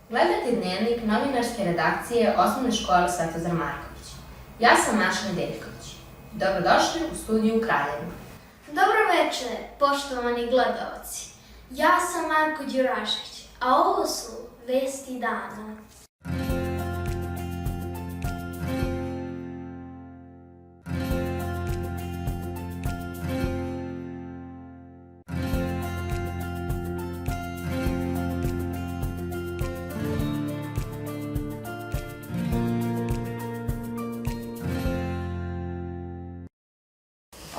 Gledajte dnevnik novinarske redakcije Osnovne škole Svetozar Marković. Ja sam Maša Nedeljković. Dobrodošli u studiju u Kraljevu. Dobro večer, poštovani gledaoci. Ja sam Marko Đurašić, a ovo su Vesti dana.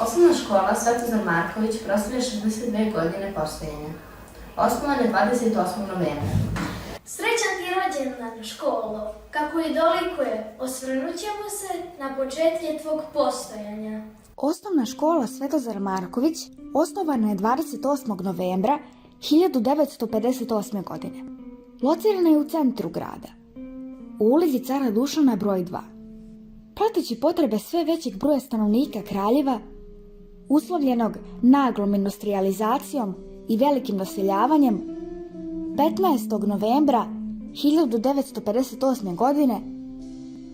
Osnovna škola Svetozar Marković proslavlja 62 godine postojanja. Osnovana je 28. novembra. Srećan ti rođendan, školo! Kako i dolikuje, osvrnut ćemo se na početke tvog postojanja. Osnovna škola Svetozar Marković osnovana je 28. novembra 1958. godine. Locirana je u centru grada, u ulici Cara Dušana broj 2. Prateći potrebe sve većeg broja stanovnika Kraljeva, uslovljenog naglom industrijalizacijom i velikim doseljavanjem, 15. novembra 1958. godine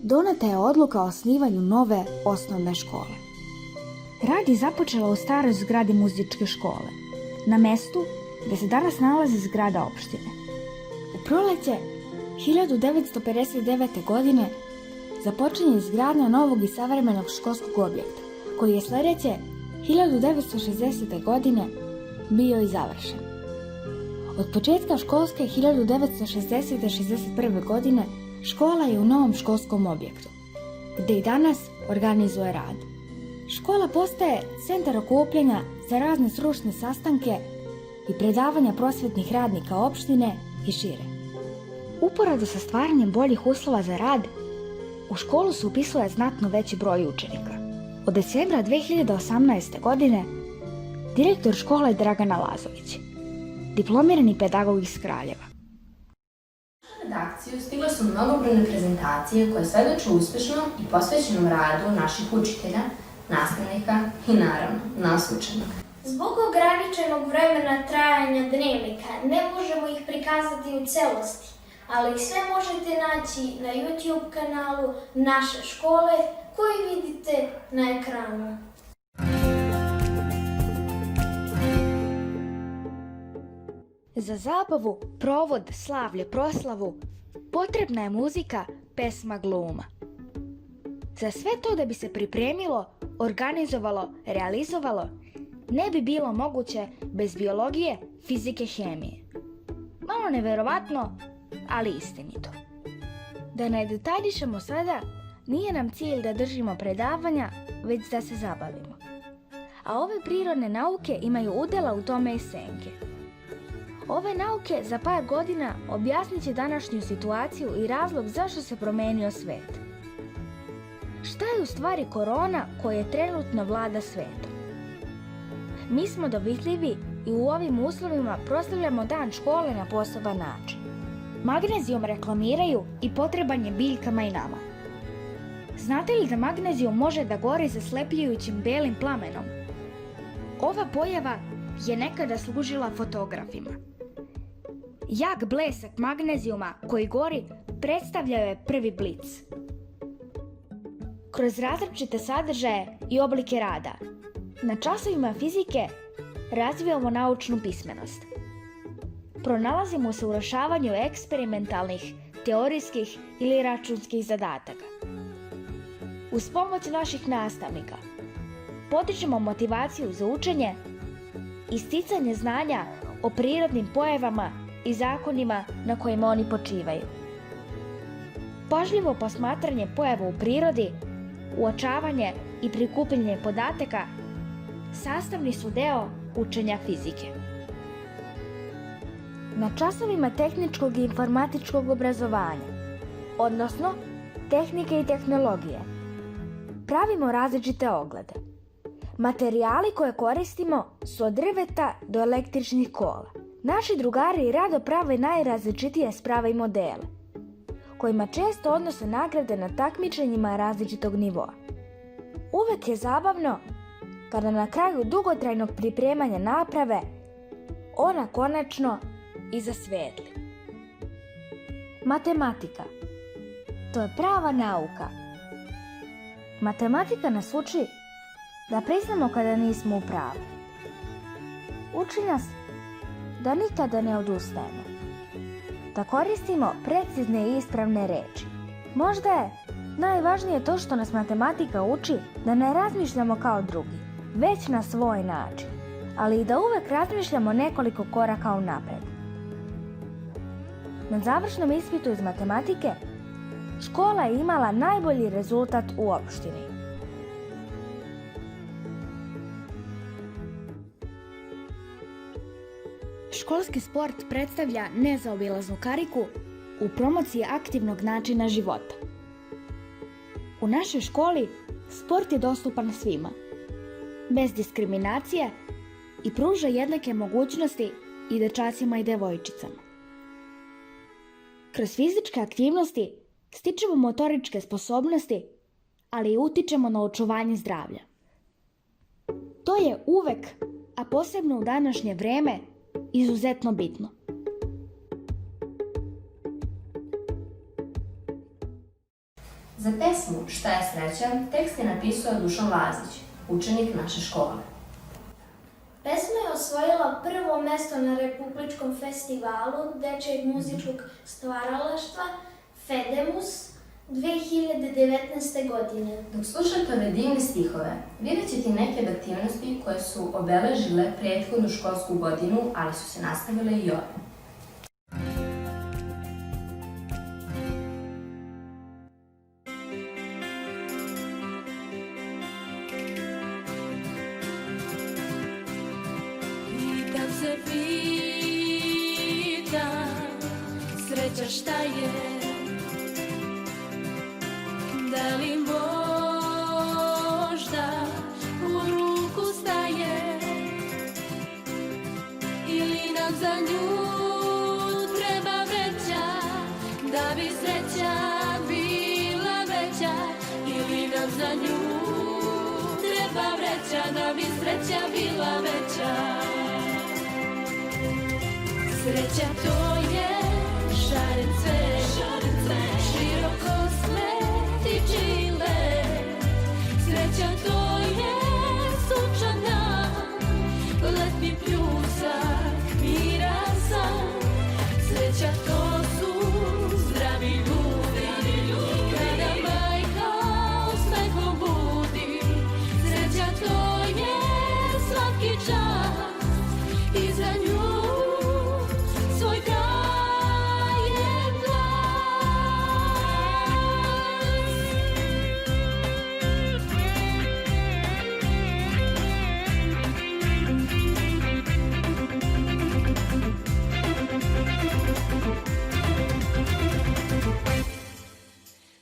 doneta je odluka o osnivanju nove osnovne škole. Rad je započela u staroj zgradi muzičke škole, na mestu gde se danas nalazi zgrada opštine. U proleće 1959. godine započinje izgradnja novog i savremenog školskog objekta, koji je sledeće 1960. godine bio i završen. Od početka školske 1960-61. godine škola je u novom školskom objektu, gde i danas organizuje rad. Škola postaje centar okupljanja za razne stručne sastanke i predavanja prosvetnih radnika opštine i šire. Uporedo sa stvaranjem boljih uslova za rad, u školu se upisuje znatno veći broj učenika. Od decembra 2018. godine direktor škole je Dragana Lazović, diplomirani pedagog iz Kraljeva. U redakciju stigle su mnogobrojne prezentacije koje svedoče uspešnom i posvećenom radu naših učitelja, nastavnika i naravno nas učenika. Zbog ograničenog vremena trajanja dnevnika ne možemo ih prikazati u celosti, ali ih sve možete naći na YouTube kanalu naše škole koji vidite na ekranu. Za zabavu, provod, slavlje, proslavu potrebna je muzika, pesma, gluma. Za sve to da bi se pripremilo, organizovalo, realizovalo, ne bi bilo moguće bez biologije, fizike, hemije. Malo neverovatno, ali istinito. Da ne detaljišemo sada, nije nam cilj da držimo predavanja, već da se zabavimo. A ove prirodne nauke imaju udela u tome i senke. Ove nauke za par godina objasnit će današnju situaciju i razlog zašto se promenio svet. Šta je u stvari korona koja trenutno vlada svetom? Mi smo dovitljivi i u ovim uslovima proslavljamo dan škole na poseban način. Magnezijum reklamiraju i potreban je biljkama i nama. Znate li da magnezijum može da gori zaslepljujućim belim plamenom? Ova pojava je nekada služila fotografima. Jak blesak magnezijuma koji gori predstavljao je prvi blic. Kroz različite sadržaje i oblike rada, na časovima fizike razvijamo naučnu pismenost. Pronalazimo se u rešavanju eksperimentalnih, teorijskih ili računskih zadataka. Uz pomoć naših nastavnika podižemo motivaciju za učenje i sticanje znanja o prirodnim pojavama i zakonima na kojima oni počivaju. Pažljivo posmatranje pojava u prirodi, uočavanje i prikupljanje podataka sastavni su deo učenja fizike. Na časovima tehničkog i informatičkog obrazovanja, odnosno tehnike i tehnologije, pravimo različite oglede. Materijali koje koristimo su od drveta do električnih kola. Naši drugari rado prave najrazličitije sprave i modele, kojima često odnose nagrade na takmičenjima različitog nivoa. Uvek je zabavno kada na kraju dugotrajnog pripremanja naprave ona konačno i zasvetli. Matematika. To je prava nauka. Matematika nas uči da priznamo kada nismo u pravu. Uči nas da nikada ne odustajemo. Da koristimo precizne i ispravne reči. Možda je najvažnije to što nas matematika uči da ne razmišljamo kao drugi, već na svoj način, ali i da uvek razmišljamo nekoliko koraka unapred. Na završnom ispitu iz matematike škola je imala najbolji rezultat u opštini. Školski sport predstavlja nezaobilaznu kariku u promociji aktivnog načina života. U našoj školi sport je dostupan svima, bez diskriminacije i pruža jednake mogućnosti i dečacima i devojčicama. Kroz fizičke aktivnosti stičemo motoričke sposobnosti, ali i utičemo na očuvanje zdravlja. To je uvek, a posebno u današnje vreme, izuzetno bitno. Za pesmu Šta je sreća tekst je napisao Dušan Lazić, učenik naše škole. Pesma je osvojila prvo mesto na Republičkom festivalu dečijeg muzičkog stvaralaštva Fedemus 2019. godine. Dok slušate ove divne stihove, vidjet ćete neke od aktivnosti koje su obeležile prethodnu školsku godinu, ali su se nastavile i ove. Pitam se, pitam, sreća šta je? Da li možda u ruku staje? Ili nam za nju treba vreća, da bi sreća bila veća? Ili nam za nju treba vreća, da bi sreća bila veća? Sreća to je šaren cvet, široko smet i čile. Sreća to je sunčan dan, letnji pljusak, miran san. Sreća to su zdravi ljudi, kada majka usmehom budi. Sreća to je slatki čas i za nju svoj kajem glas.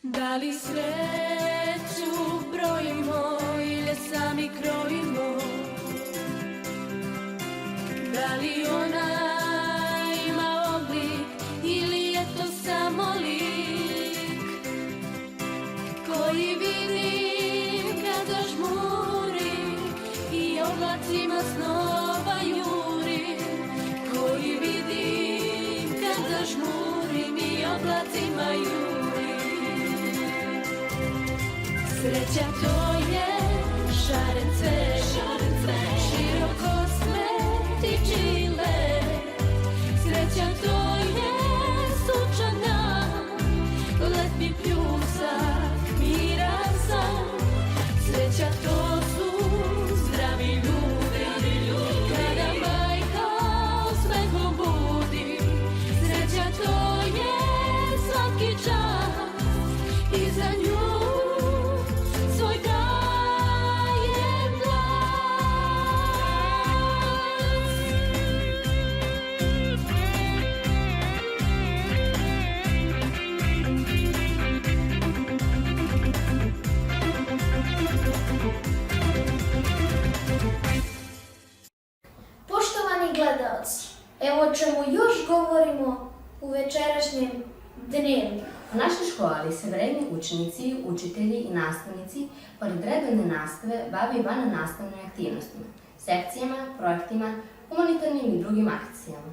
Da li sreću brojimo ili sami krojimo? Da li ona ima oblik ili je to samo lik koji vidim kada žmuri i oblacima snova juri? Koji vidim kada žmurim i oblacima juri? Sreća to je šaren cvet, široko smet i čile. Sreća to je sunčan dan, letnji pljusak, miran san. Sreća to su zdravi ljudi, kada majka usmehom budi. Sreća to je slatki čas i za nju svoj kajem glas. Poštovani gledaoci, evo o čemu još govorimo u večerašnjem dnevniku. U našoj školi se vredni učenici, učitelji i nastavnici pored redovne nastave bave i vannastavnim aktivnostima, sekcijama, projektima, humanitarnim i drugim akcijama.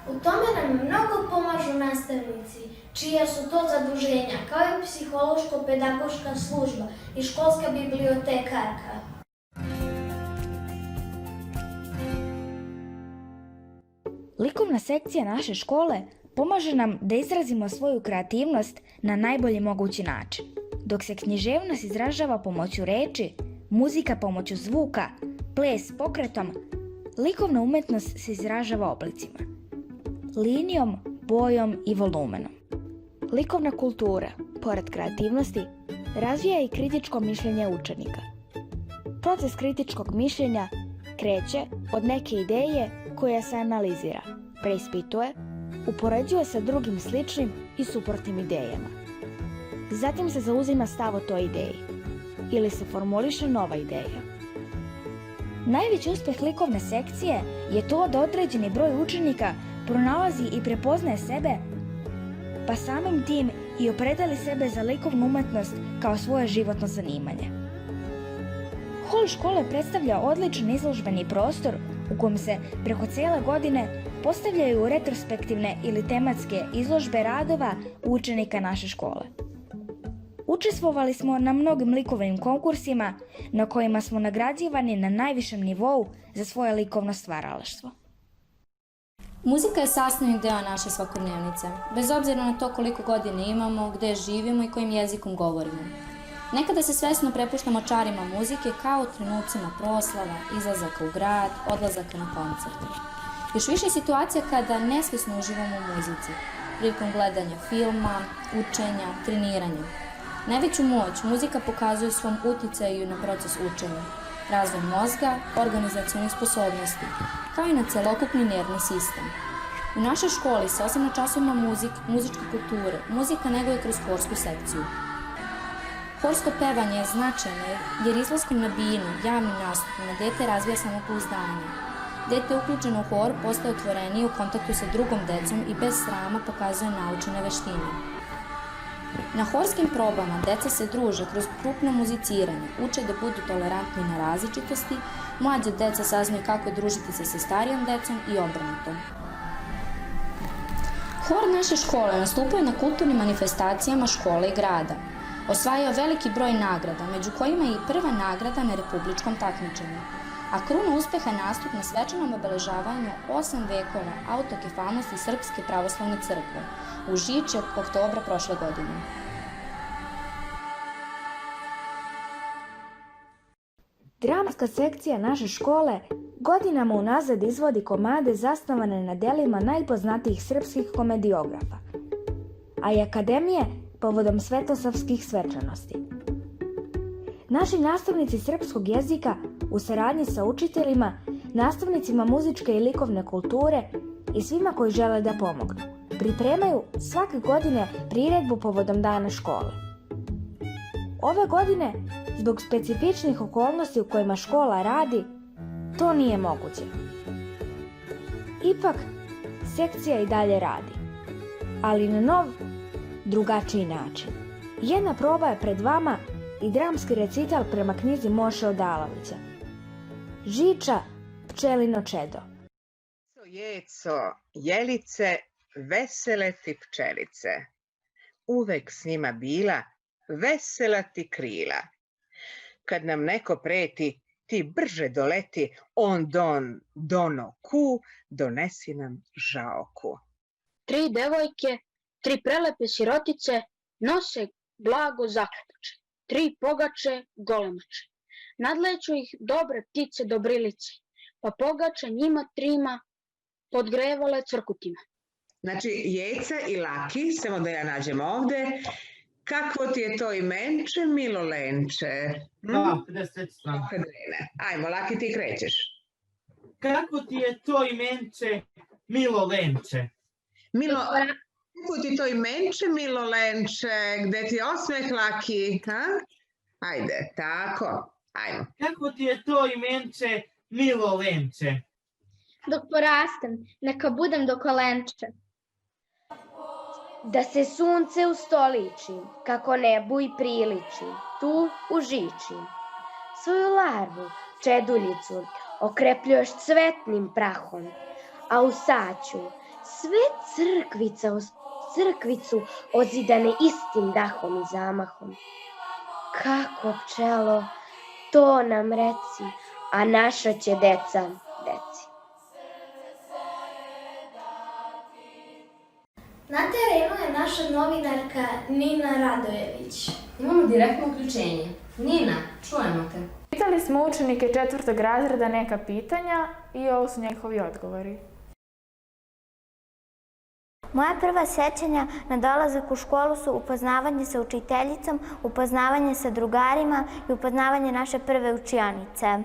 U tome nam nam mnogo pomažu nastavnici, čija su to zaduženja, kao i psihološko-pedagoška služba i školska bibliotekarka. Likovna sekcija naše škole pomaže nam da izrazimo svoju kreativnost na najbolji mogući način. Dok se književnost izražava pomoću reči, muzika pomoću zvuka, ples pokretom, likovna umetnost se izražava oblicima, linijom, bojom i volumenom. Likovna kultura, pored kreativnosti, razvija i kritičko mišljenje učenika. Proces kritičkog mišljenja kreće od neke ideje koja se analizira, preispituje, upoređuje sa drugim sličnim i suprotnim idejama. Zatim se zauzima stav o toj ideji ili se formuliše nova ideja. Najveći uspjeh likovne sekcije je to da određeni broj učenika pronalazi i prepoznaje sebe, pa samim tim i opredeli sebe za likovnu umetnost kao svoje životno zanimanje. Hol škole predstavlja odličan izložbeni prostor u kojem se preko cijele godine postavljaju retrospektivne ili tematske izložbe radova učenika naše škole. Učestvovali smo na mnogim likovnim konkursima na kojima smo nagrađivani na najvišem nivou za svoje likovno stvaralaštvo. Muzika je sastavni deo naše svakodnevnice, bez obzira na to koliko godina imamo, gde živimo i kojim jezikom govorimo. Nekada se svesno prepuštamo čarima muzike kao u trenucima proslava, izlazaka u grad, odlazaka na koncerte. Još više situacija kada nesvesno uživamo u muzici, prilikom gledanja filma, učenja, treniranja. Najveću moć muzika pokazuje svom uticaju na proces učenja, razvoj mozga, organizacionih sposobnosti, kao i na celokupni nervni sistem. U našoj školi se osim na časovima muzičke kulture, muzika neguje kroz horsku sekciju. Horsko pevanje je značajno jer izlaskom na binu, javnim nastupima, dete razvija samopouzdanje. Dete uključeno u hor postaje otvorenije u kontaktu sa drugom decom i bez srama pokazuje naučene veštine. Na horskim probama deca se druže kroz krupno muziciranje, uče da budu tolerantni na različitosti, mlađe deca saznaju kako družiti se sa starijom decom i obrnuto. Hor naše škole nastupaju na kulturnim manifestacijama škole i grada. Osvajao veliki broj nagrada, među kojima je i prva nagrada na republičkom takmičenju. A kruna uspeha je nastup na svečanom obeležavanju 8 vekova autokefalnosti Srpske pravoslavne crkve u Žiči oktobra prošle godine. Dramska sekcija naše škole godinama unazad izvodi komade zasnovane na delima najpoznatijih srpskih komediografa, a i akademije povodom svetosavskih svečanosti. Naši nastavnici srpskog jezika u saradnji sa učiteljima, nastavnicima muzičke i likovne kulture i svima koji žele da pomognu, pripremaju svake godine priredbu povodom dana škole. Ove godine, zbog specifičnih okolnosti u kojima škola radi, to nije moguće. Ipak, sekcija i dalje radi, ali na nov, drugačiji način. Jedna proba je pred vama i dramski recital prema knjizi Moše Odalovića. Žiča, pčelino čedo. Jeco, jelice, vesele ti pčelice. Uvek s njima bila, vesela ti krila. Kad nam neko preti, ti brže doleti, on dono ku, donesi nam žaoku. 3 devojke, 3 prelepe sirotice, nose blago zaklepače. 3 pogače, golemače. Nadleću ih dobre ptice dobrilice, pa pogače njima trima podgrevale crkutima. Znači, Jeca i Laki, samo da ja nađem ovde. Kako ti je to imenče, Milo Lenče? Ajmo, Laki, ti krećeš. Kako ti je to imenče, Milo Lenče? Kako ti to imenče, Milo Lenče? Gde ti je osmeh, Laki? Ajde, tako. Ajmo. Kako ti je to imenče, Milo Lenče? Dok porastem, neka budem do kolenče. Da se sunce ustoliči, kako nebu i priliči, tu u Žiči. Svoju larvu, čeduljicu, okrepljuješ cvetnim prahom, a u saću sve crkvica uz crkvicu ozidane istim dahom i zamahom. Kako, pčelo, to nam reci, a naša će deca deci. Na terenu je naša novinarka Nina Radojević. Imamo direktno uključenje. Nina, čujemo te. Pitali smo učenike 4. razreda neka pitanja i ovo su njihovi odgovori. Moja prva sećanja na dolazak u školu su upoznavanje sa učiteljicom, upoznavanje sa drugarima i upoznavanje naše prve učionice.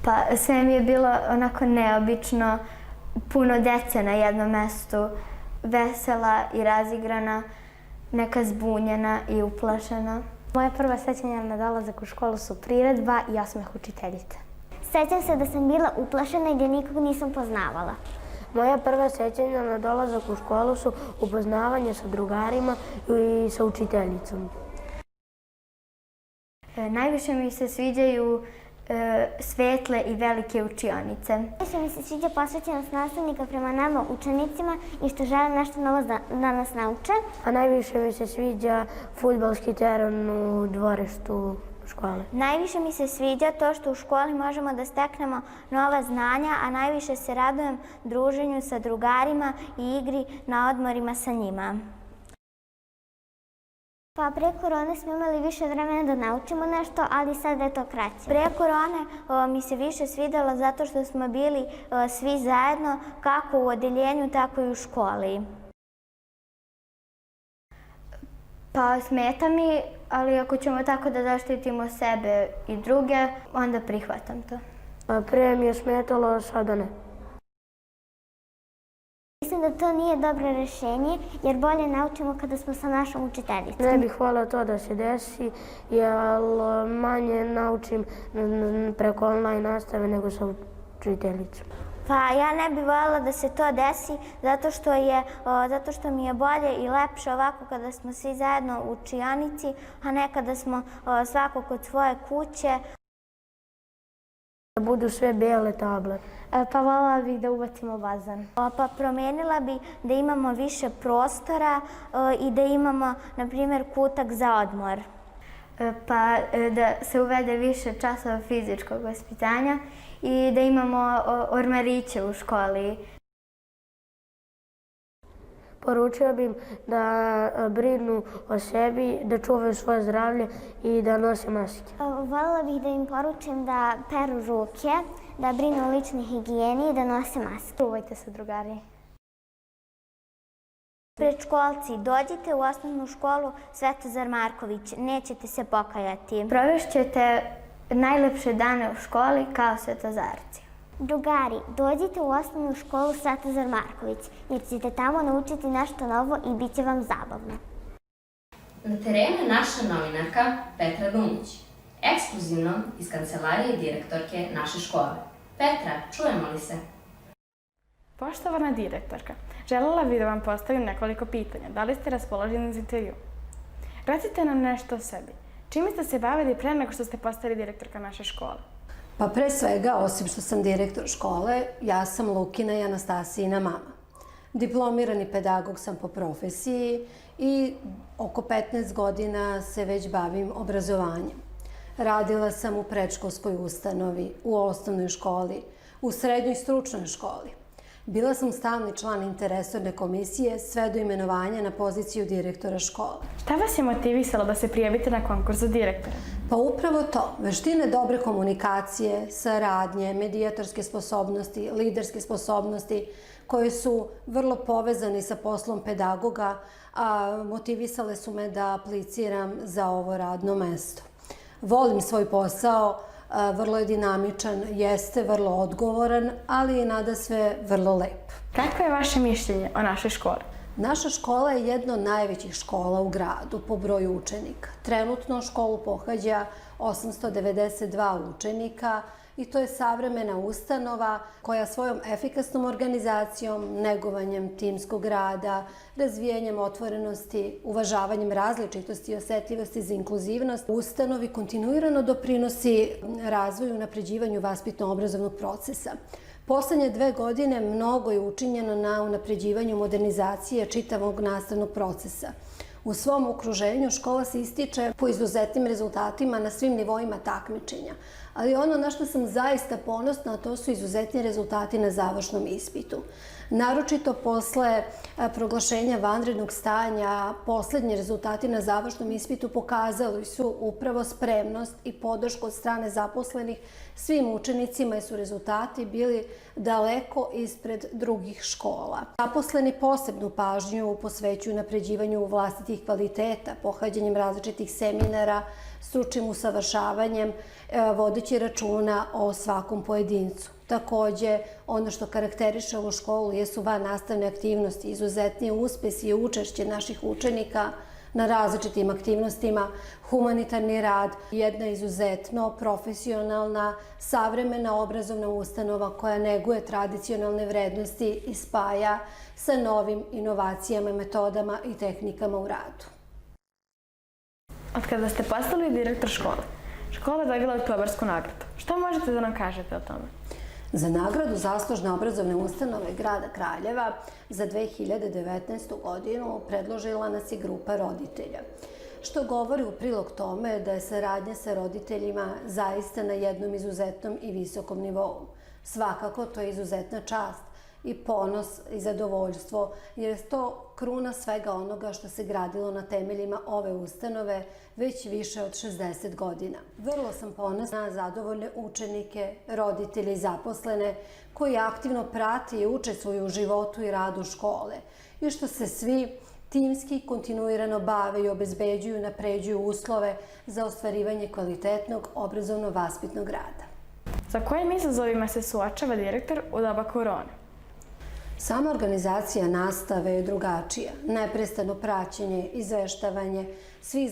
Pa sve mi je bilo onako neobično, puno dece na jednom mestu, vesela i razigrana, neka zbunjena i uplašena. Moja prva sećanja na dolazak u školu su priredba i osmeh učiteljice. Sećam se da sam bila uplašena i da nikog nisam poznavala. Moja prva sećanja na dolazak u školu su upoznavanje sa drugarima i sa učiteljicom. Najviše mi se sviđaju svetle i velike učionice. Najviše mi se sviđa posvećenost nastavnika prema nama učenicima i što žele nešto novo da nas nauče. A najviše mi se sviđa fudbalski teren u dvorištu škole. Najviše mi se sviđa to što u školi možemo da steknemo nova znanja, a najviše se radujem druženju sa drugarima i igri na odmorima sa njima. Pa pre korone smo imali više vremena da naučimo nešto, ali sad je to kraće. Pre korone mi se više svidelo zato što smo bili svi zajedno, kako u odeljenju, tako i u školi. Pa smeta mi, ali ako ćemo tako da zaštitimo sebe i druge, onda prihvatam to. Pre mi je smetalo, sada ne. Mislim da to nije dobro rešenje, jer bolje naučimo kada smo sa našom učiteljicom. Ne bih voljela to da se desi, jer manje naučim preko online nastave nego sa učiteljicom. Pa ja ne bih voljela da se to desi zato što mi je bolje i lepše ovako kada smo svi zajedno u učionici, a ne kada smo svako kod svoje kuće. Da budu sve bele table. Pa voljela bih da ubacimo bazen. Pa promenila bih da imamo više prostora i da imamo, na primjer, kutak za odmor. Pa da se uvede više časova fizičkog vaspitanja i da imamo ormariće u školi. Poručio bih da brinu o sebi, da čuvaju svoje zdravlje i da nose maske. Voljela bih da im poručim da peru ruke, da brinu o ličnoj higijeni i da nose maske. Čuvajte se, drugari. Predškolci, dođite u osnovnu školu Svetozar Marković, nećete se pokajati. Provešćete najlepše dane u školi kao svetozarci. Drugari, dođite u osnovnu školu Svetozar Marković, jer ćete tamo naučiti nešto novo i bit će vam zabavno. Na terenu je naša novinarka Petra Dumić, ekskluzivno iz kancelarije direktorke naše škole. Petra, čujemo li se? Poštovana direktorka, želela bih da vam postavim nekoliko pitanja. Da li ste raspoloženi za intervju? Recite nam nešto o sebi. Čime ste se bavili pre nego što ste postali direktorka naše škole? Pa pre svega, osim što sam direktor škole, ja sam Lukina i Anastasijina mama. Diplomirani pedagog sam po profesiji i oko 15 godina se već bavim obrazovanjem. Radila sam u predškolskoj ustanovi, u osnovnoj školi, u srednjoj stručnoj školi. Bila sam stalni član interresorne komisije sve do imenovanja na poziciju direktora škole. Šta vas je motivisalo da se prijavite na konkurs za direktora? Pa upravo to. Veštine dobre komunikacije, saradnje, medijatorske sposobnosti, liderske sposobnosti koje su vrlo povezani sa poslom pedagoga, a motivisale su me da apliciram za ovo radno mesto. Volim svoj posao, vrlo je dinamičan, jeste vrlo odgovoran, ali je nadasve vrlo lep. Kako je vaše mišljenje o našoj školi? Naša škola je jedna od najvećih škola u gradu po broju učenika. Trenutno školu pohađa 892 učenika i to je savremena ustanova koja svojom efikasnom organizacijom, negovanjem timskog rada, razvijanjem otvorenosti, uvažavanjem različitosti i osetljivosti za inkluzivnost u ustanovi kontinuirano doprinosi razvoju i unapređivanju vaspitno-obrazovnog procesa. Poslednje 2 godine mnogo je učinjeno na unapređivanju modernizacije čitavog nastavnog procesa. U svom okruženju škola se ističe po izuzetnim rezultatima na svim nivoima takmičenja, ali ono na što sam zaista ponosna, to su izuzetni rezultati na završnom ispitu. Naročito posle proglašenja vanrednog stanja, poslednji rezultati na završnom ispitu pokazali su upravo spremnost i podršku od strane zaposlenih svim učenicima, jer su rezultati bili daleko ispred drugih škola. Zaposleni posebnu pažnju posvećuju napređivanju vlastitih kvaliteta, pohađanjem različitih seminara, stručnim usavršavanjem, vodeći računa o svakom pojedincu. Takođe, ono što karakteriše ovu školu jesu vannastavne aktivnosti, izuzetni uspesi i učešće naših učenika na različitim aktivnostima, humanitarni rad, jedna izuzetno profesionalna, savremena obrazovna ustanova koja neguje tradicionalne vrednosti i spaja sa novim inovacijama, metodama i tehnikama u radu. Od kada ste postali direktor škole, škola je dobila Oktobarsku nagradu. Šta možete da nam kažete o tome? Za nagradu Zaslužne obrazovne ustanove grada Kraljeva za 2019. godinu predložila nas je grupa roditelja, što govori u prilog tome da je saradnja sa roditeljima zaista na jednom izuzetnom i visokom nivou. Svakako, to je izuzetna čast i ponos i zadovoljstvo, jer je to kruna svega onoga što se gradilo na temeljima ove ustanove već više od 60 godina. Vrlo sam ponosna na zadovoljne učenike, roditelje i zaposlene koji aktivno prati i učestvuju u životu i radu škole i što se svi timski kontinuirano bave i obezbeđuju i napređuju uslove za ostvarivanje kvalitetnog obrazovno-vaspitnog rada. Sa kojim izazovima se suočava direktor u doba korone? Sama organizacija nastave je drugačija. Neprestano praćenje, izveštavanje svih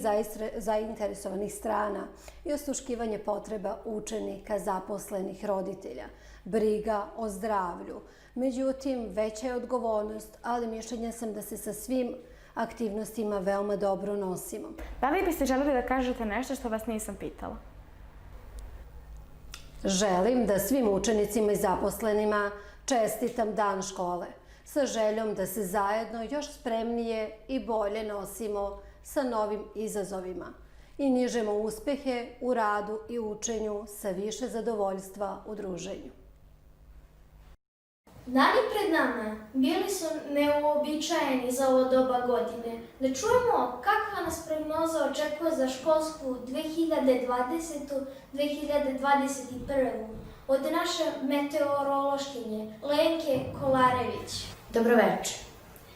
zainteresovanih strana i osluškivanje potreba učenika, zaposlenih, roditelja, briga o zdravlju. Međutim, veća je odgovornost, ali mišljenja sam da se sa svim aktivnostima veoma dobro nosimo. Da li biste želeli da kažete nešto što vas nisam pitala? Želim da svim učenicima i zaposlenima čestitam dan škole, sa željom da se zajedno još spremnije i bolje nosimo sa novim izazovima i nižemo uspehe u radu i učenju sa više zadovoljstva u druženju. Dani pred nama bili su neuobičajeni za ovo doba godine. Da čujemo kakva nas prognoza očekuje za školsku 2020-2021. Od naše meteorološkinje Lenke Kolarević. Dobroveče.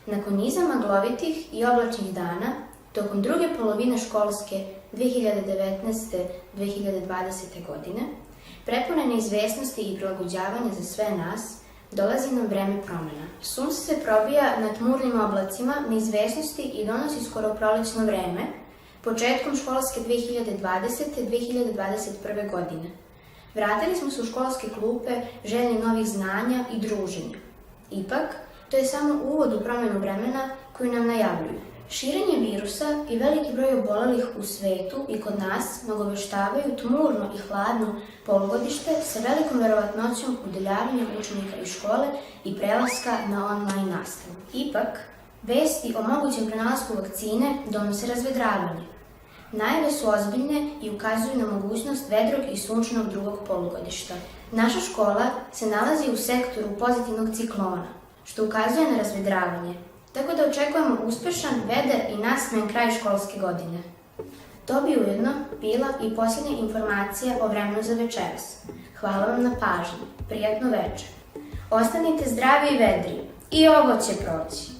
Nakon niza maglovitih i oblačnih dana, tokom druge polovine školske 2019-2020. godine, prepune neizvesnosti i prilagođavanja za sve nas, dolazi nam vreme promena. Sunce se probija nad tmurnim oblacima neizvesnosti i donosi skoro prolećno vreme, početkom školske 2020-2021. godine. Vratili smo se u školske klupe željni novih znanja i druženja. Ipak, to je samo uvod u promjenu vremena koju nam najavljuju. Širenje virusa i veliki broj obolelih u svetu i kod nas nagoveštavaju tmurno i hladno polugodište sa velikom verovatnoćom udaljavanja učenika iz škole i prelaska na online nastavu. Ipak, vesti o mogućem prenalasku vakcine donose razvedravanje. Najave su ozbiljne i ukazuju na mogućnost vedrog i sunčanog drugog polugodišta. Naša škola se nalazi u sektoru pozitivnog ciklona, što ukazuje na razvedravanje, tako da očekujemo uspešan, vedar i nasmejan kraj školske godine. To bi ujedno bila i posljednja informacija o vremenu za večeras. Hvala vam na pažnji, prijatno večer. Ostanite zdravi i vedri, i ovo će proći.